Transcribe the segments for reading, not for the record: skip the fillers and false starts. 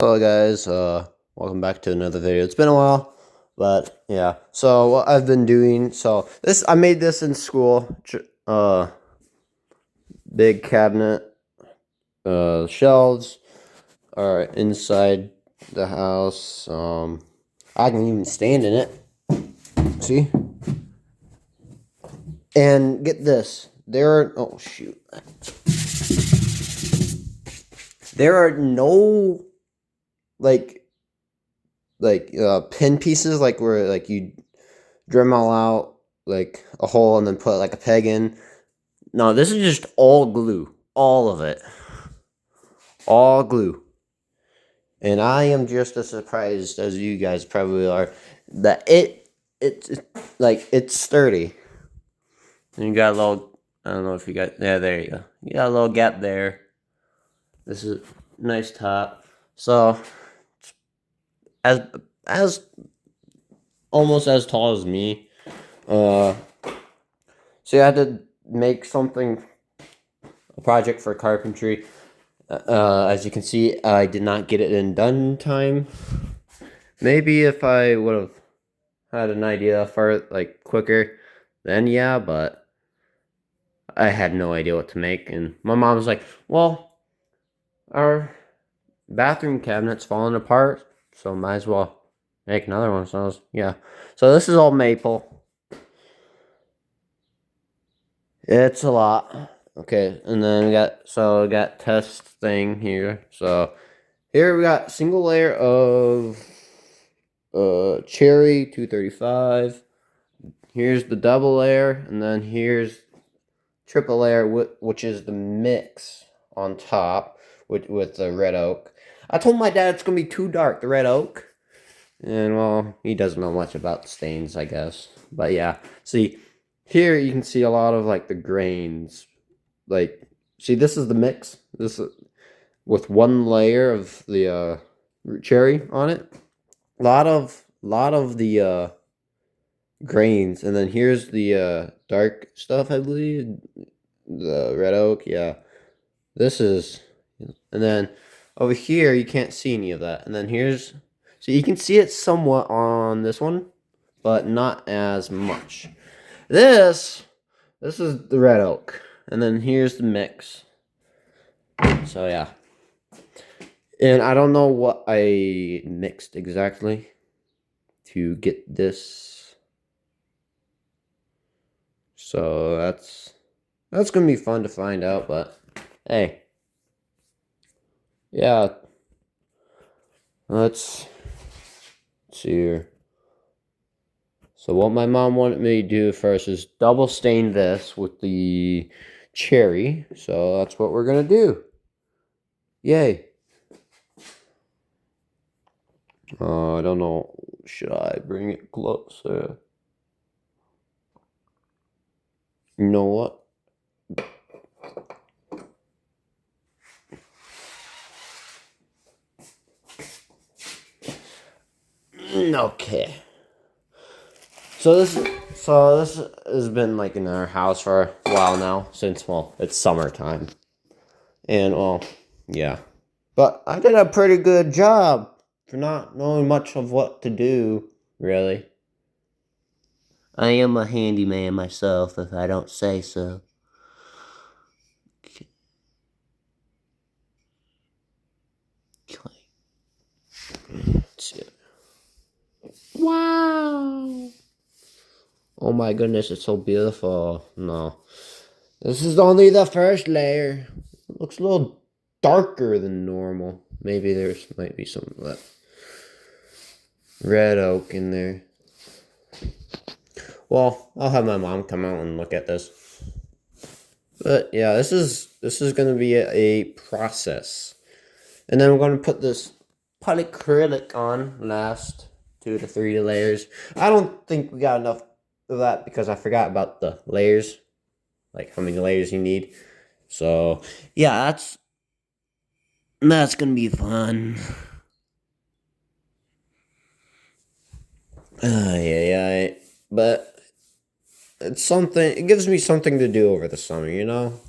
Hello guys, welcome back to another video. It's been a while, but yeah. So what I've been doing, I made this in school. Big cabinet, shelves are inside the house. I can even stand in it. See? And get this, oh shoot. There are no like pin pieces like where like you Dremel out like a hole and then put like a peg in. No, this is just all glue. All of it. All glue. And I am just as surprised as you guys probably are that it's sturdy. And you got a little, I don't know if you got, yeah, there you go. You got a little gap there. This is a nice top. So as as almost as tall as me. So I had to make something, a project for carpentry. As you can see, I did not get it done in time. Maybe if I would have had an idea for it like quicker, then yeah, but I had no idea what to make. And my mom was like, well, our bathroom cabinet's falling apart, so might as well make another one. So yeah. So this is all maple. It's a lot. Okay, and then we got test thing here. So here we got single layer of cherry 235. Here's the double layer, and then here's triple layer, which is the mix on top with the red oak. I told my dad it's gonna be too dark, the red oak, and well, he doesn't know much about stains, I guess. But yeah, see here you can see a lot of like the grains. Like, see, this is the mix. This is with one layer of the cherry on it. Lot of the grains, and then here's the dark stuff, I believe, the red oak. Yeah, this is, and then over here you can't see any of that, and then here's, so you can see it somewhat on this one, but not as much. This is the red oak, and then here's the mix. So yeah, and I don't know what I mixed exactly to get this. So that's gonna be fun to find out, but hey. Yeah. Let's see here. So what my mom wanted me to do first is double stain this with the cherry. So that's what we're gonna do. Yay. I don't know. Should I bring it closer? You know what? Okay. So this has been like in our house for a while now, since, well, it's summertime. And well, yeah. But I did a pretty good job for not knowing much of what to do, really. I am a handyman myself, if I don't say so. Wow! Oh my goodness, it's so beautiful. No. This is only the first layer. It looks a little darker than normal. Maybe might be some of that red oak in there. Well, I'll have my mom come out and look at this. But yeah, this is gonna be a process. And then we're gonna put this polyacrylic on last 2 to 3 layers. I don't think we got enough of that because I forgot about the layers, like how many layers you need. So yeah, that's gonna be fun. Yeah. But it's something. It gives me something to do over the summer. You know,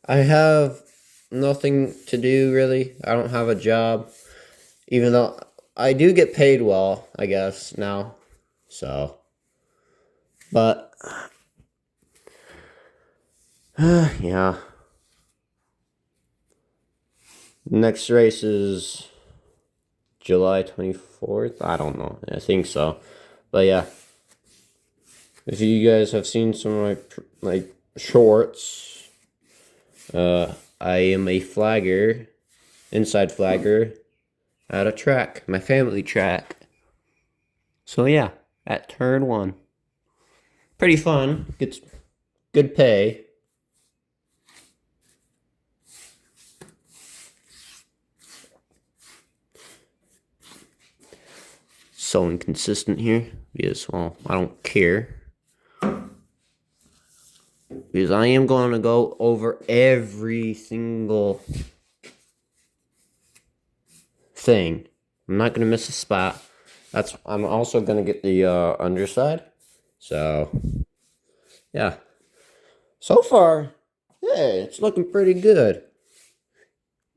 I have nothing to do really. I don't have a job. Even though I do get paid well, I guess, now. So, but, yeah. Next race is July 24th. I don't know. I think so. But yeah. If you guys have seen some of my shorts, I am a flagger, inside flagger, at a track, my family track. So yeah, at turn 1. Pretty fun. Gets good pay. So inconsistent here because, well, I don't care. Because I am going to go over every single thing. I'm not going to miss a spot. I'm also going to get the underside. So, yeah. So far, hey, it's looking pretty good.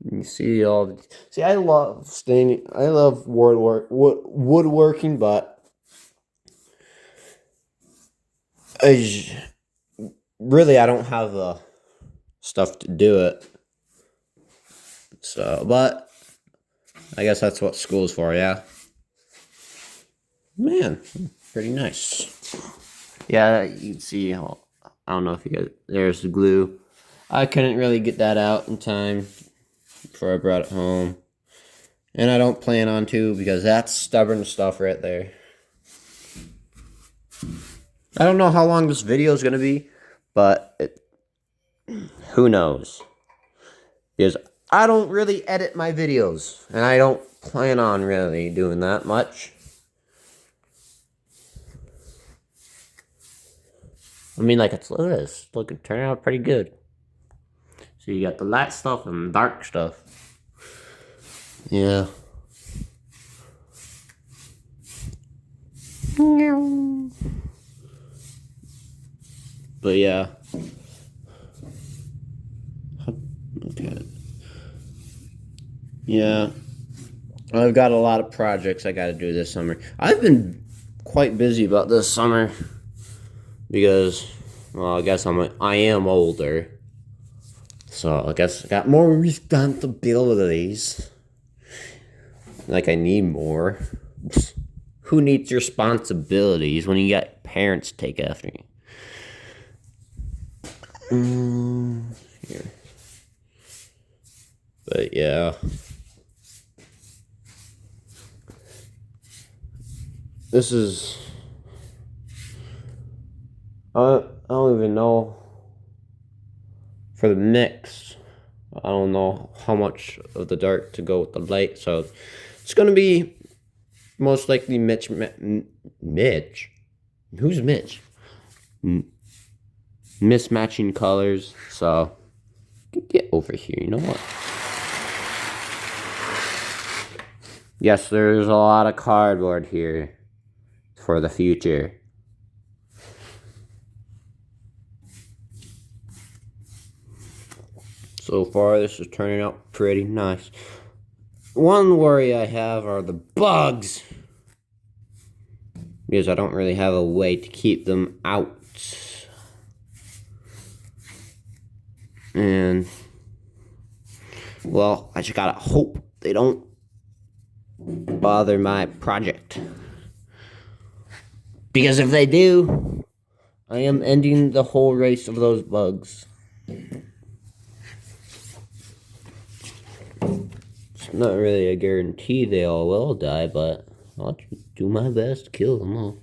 You see I love woodworking, but I don't have the stuff to do it. So, but I guess that's what school's for, yeah. Man, pretty nice. Yeah, you can see how, I don't know if you guys, there's the glue. I couldn't really get that out in time before I brought it home. And I don't plan on to because that's stubborn stuff right there. I don't know how long this video is going to be, but who knows? Because I don't really edit my videos, and I don't plan on really doing that much. I mean, like, it's looking turning out pretty good. So you got the light stuff and dark stuff. Yeah. But yeah. Okay. Yeah. I've got a lot of projects I got to do this summer. I've been quite busy about this summer because, well, I guess I am older. So I guess I got more responsibilities. Like I need more. Who needs responsibilities when you got parents to take after you? Here. But yeah. This is... I don't even know. For the mix, I don't know how much of the dark to go with the light. So it's going to be most likely Mitch? Who's Mitch? Mismatching colors. So get over here. You know what? Yes, there's a lot of cardboard here for the future. So far, this is turning out pretty nice. One worry I have are the bugs, because I don't really have a way to keep them out. And, well, I just gotta hope they don't bother my project. Because if they do, I am ending the whole race of those bugs. It's not really a guarantee they all will die, but I'll do my best to kill them all.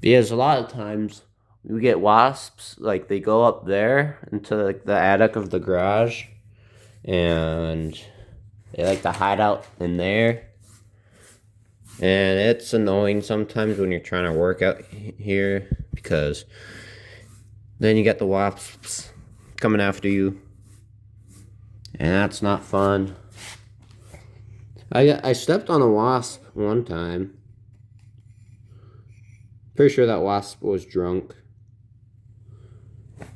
Because a lot of times we get wasps, like they go up there into like the attic of the garage, and they like to hide out in there. And it's annoying sometimes when you're trying to work out here, because then you get the wasps coming after you, and that's not fun. I stepped on a wasp one time. Pretty sure that wasp was drunk.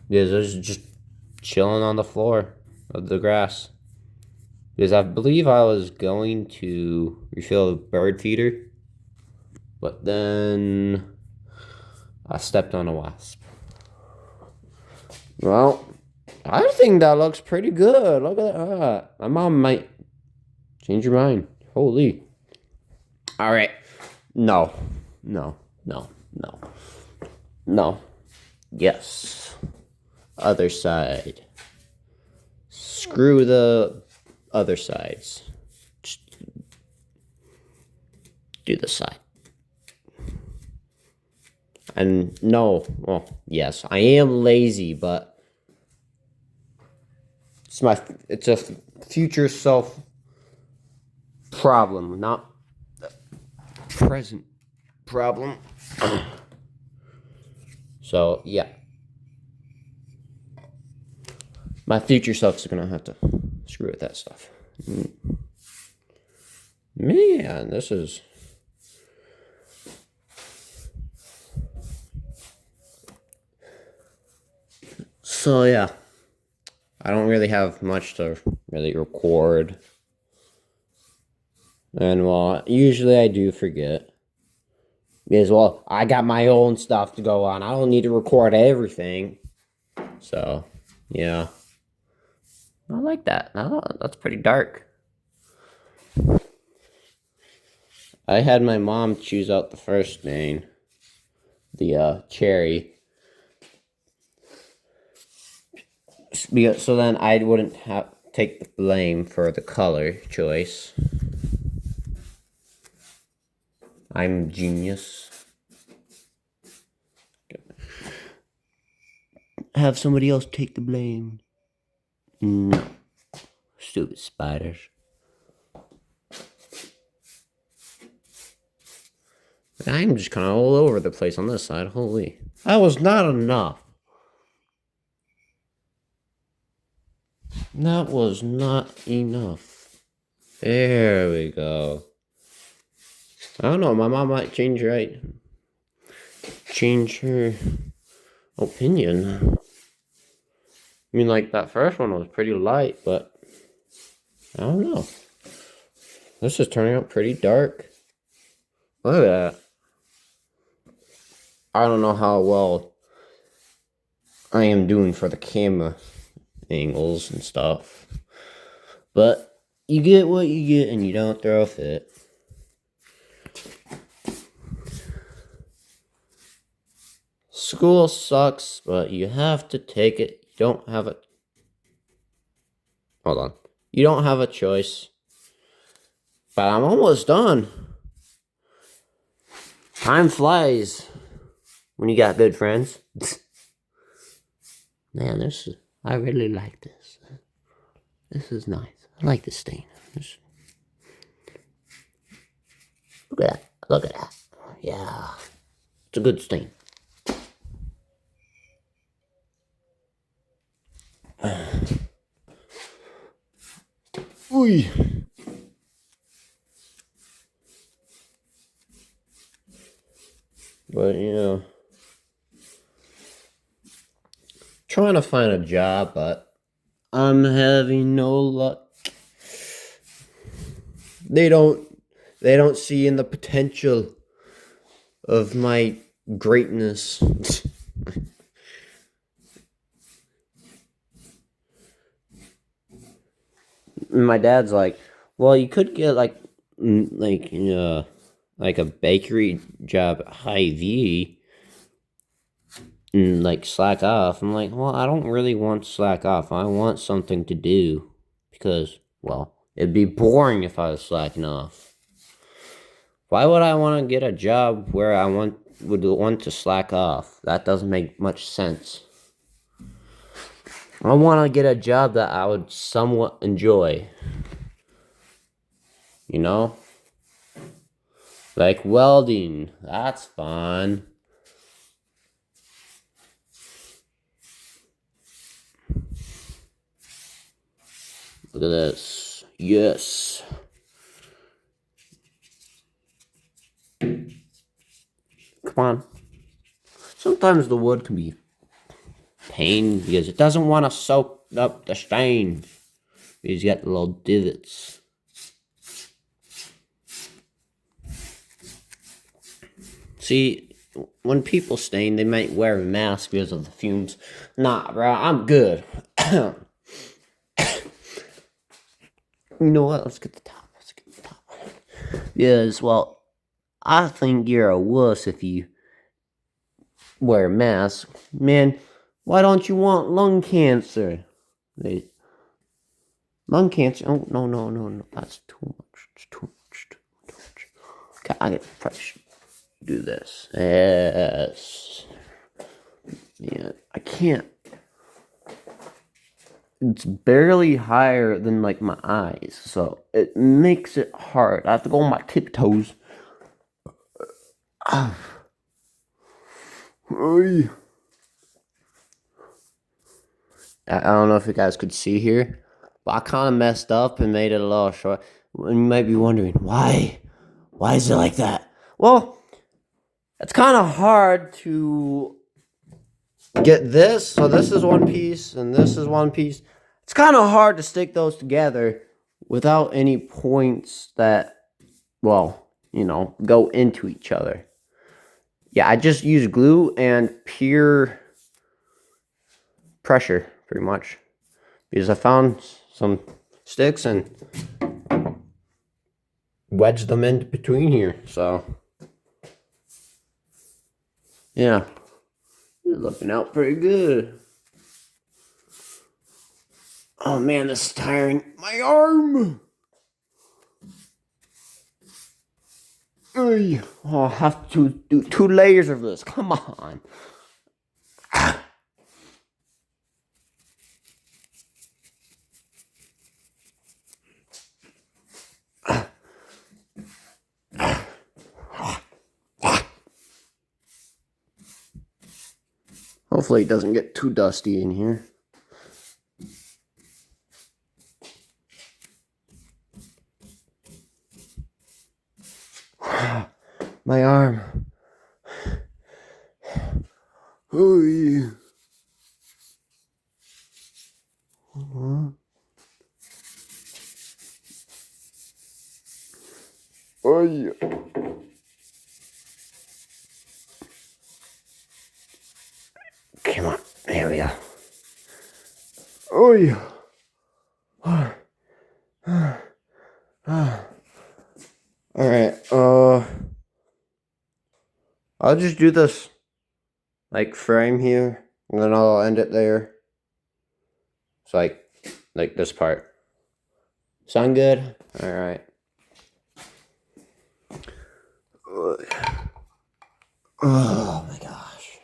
Because it was just chilling on the floor of the grass. Because I believe I was going to refill the bird feeder, but then I stepped on a wasp. Well, I think that looks pretty good. Look at that. My mom might change your mind. Holy. All right. No. No. No. No. No. Yes. Other side. Screw the other sides. Just do the side. And no. Well, yes. I am lazy, but it's a future self problem, not present problem. So yeah, my future self's gonna have to screw with that stuff. Man, this is so yeah. I don't really have much to really record. And well, usually I do forget. Because, well, I got my own stuff to go on. I don't need to record everything. So, yeah. I like that. That's pretty dark. I had my mom choose out the first stain. The cherry. So then I wouldn't have take the blame for the color choice. I'm genius. Have somebody else take the blame. No. Stupid spiders. I'm just kind of all over the place on this side. Holy. That was not enough. That was not enough. There we go. I don't know. My mom might change her opinion. I mean, like, that first one was pretty light, but I don't know. This is turning out pretty dark. Look at that. I don't know how well I am doing for the camera angles and stuff. But you get what you get and you don't throw a fit. School sucks, but you have to take it. You don't have a... Hold on. You don't have a choice. But I'm almost done. Time flies when you got good friends. Man, I really like this. This is nice. I like this stain. Look at that. Look at that. Yeah. It's a good stain. Ooh. But, trying to find a job, but I'm having no luck. They don't see in the potential of my greatness. My dad's like, well, you could get like a bakery job at Hy-Vee and like slack off. I'm like, well, I don't really want to slack off. I want something to do because, well, it'd be boring if I was slacking off. Why would I want to get a job where I would want to slack off? That doesn't make much sense. I want to get a job that I would somewhat enjoy. You know? Like welding. That's fun. Look at this. Yes. Come on. Sometimes the wood can be pain because it doesn't want to soak up the stain. He's got the little divots. See, when people stain, they might wear a mask because of the fumes. Nah, bro, I'm good. You know what? Let's get the top. Yes, well, I think you're a wuss if you wear a mask. Man, why don't you want lung cancer? Lung cancer? Oh, no. That's too much. It's too much. Okay, I probably should do this. Yes. Yeah, I can't. It's barely higher than, like, my eyes, so it makes it hard. I have to go on my tiptoes. I don't know if you guys could see here, but I kind of messed up and made it a little short. And you might be wondering, why? Why is it like that? Well, it's kind of hard to get this. So this is one piece, and this is one piece. It's kind of hard to stick those together without any points that, well, go into each other. Yeah, I just use glue and pure pressure, pretty much. Because I found some sticks and wedged them in between here, so. Yeah. You're looking out pretty good. Oh man, this is tiring. My arm! Oh, I'll have to do 2 layers of this. Come on. Hopefully it doesn't get too dusty in here. My arm. Oh yeah. Oh yeah. Come on. There we go. Oh yeah. Alright, I'll just do this, like, frame here, and then I'll end it there. It's like this part. Sound good? Alright. Oh my gosh.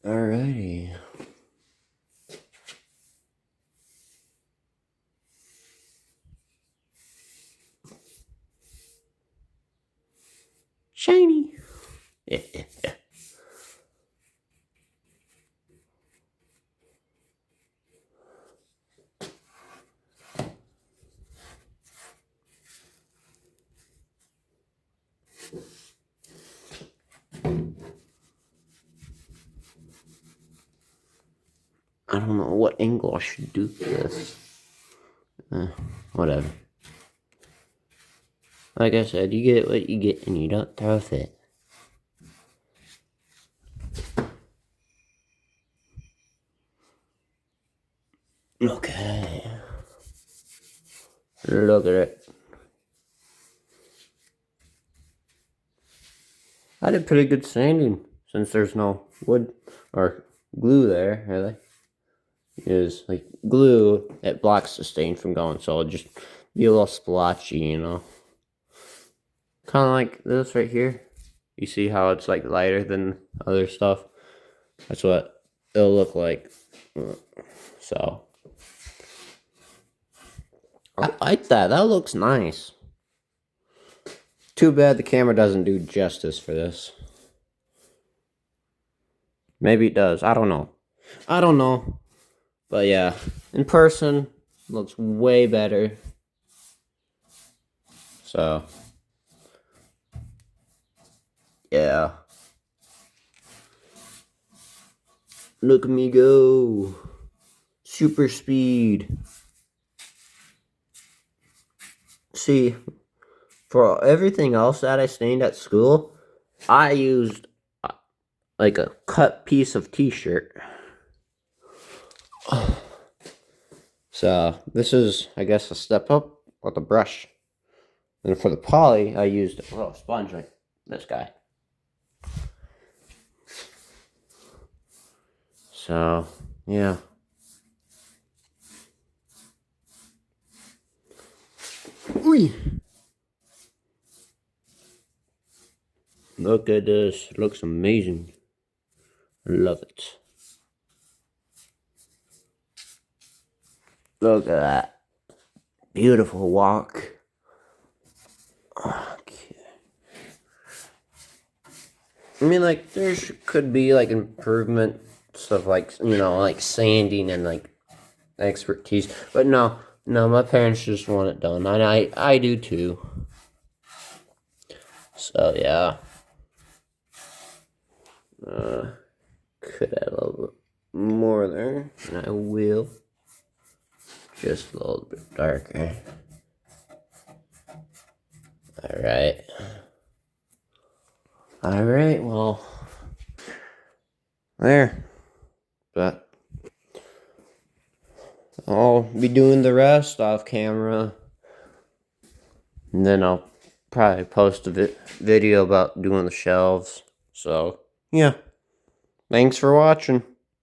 Alrighty. Shiny. I don't know what angle I should do for this. Whatever. Like I said, you get what you get and you don't throw a fit. Okay. Look at it. I did pretty good sanding since there's no wood or glue there, really. Is like glue, it blocks the stain from going, so it'll just be a little splotchy, Kind of like this right here. You see how it's like lighter than other stuff? That's what it'll look like. So I like that. That looks nice. Too bad the camera doesn't do justice for this. Maybe it does. I don't know. But yeah, in person, looks way better. So, yeah. Look at me go. Super speed. See, for everything else that I stained at school, I used like a cut piece of t-shirt. So this is, I guess, a step up with a brush. And for the poly, I used a little sponge like this guy. So, yeah. Ooh. Look at this. It looks amazing. I love it. Look at that. Beautiful walk. Okay. I mean, like, there could be, like, improvements of, like, you know, like, sanding and, like, expertise. But no, my parents just want it done. And I do, too. So, yeah. Could add a little bit more there. And I will. Just a little bit darker. Alright. Alright, well. There. But I'll be doing the rest off camera. And then I'll probably post a video about doing the shelves. So, yeah. Thanks for watching.